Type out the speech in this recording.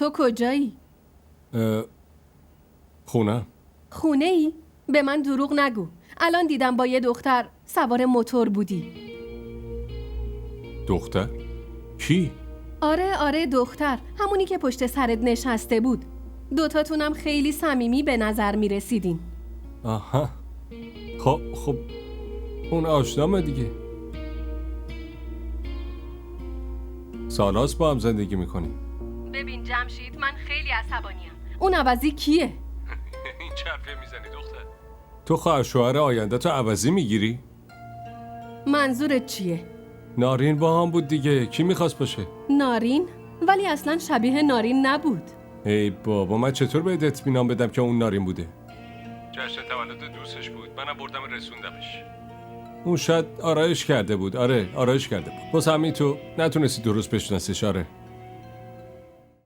تو کجایی؟ خونه. خونه ای؟ به من دروغ نگو. الان دیدم با یه دختر سوار موتور بودی. دختر؟ کی؟ آره دختر، همونی که پشت سرت نشسته بود. دوتاتونم خیلی صمیمی به نظر می رسیدین. آها. خب اون آشنامه دیگه. سالاست با هم زندگی میکنی. ببین جمشید، من خیلی عصبانیم. اون عوضی کیه؟ این چرفه میزنی دختر؟ تو خواهر شوهر آینده تو عوضی میگیری؟ منظورت چیه؟ نارین با هم بود دیگه، کی میخواست باشه؟ نارین؟ ولی اصلا شبیه نارین نبود. ای بابا، من چطور بهت اطمینان بدم که اون نارین بوده؟ جشن تولد دوستش بود، منم بردم رسوندمش. اون شاید آرایش کرده بود. آره آرایش کرده بود. بس همین تو نتونستی درست بشناسیش. آره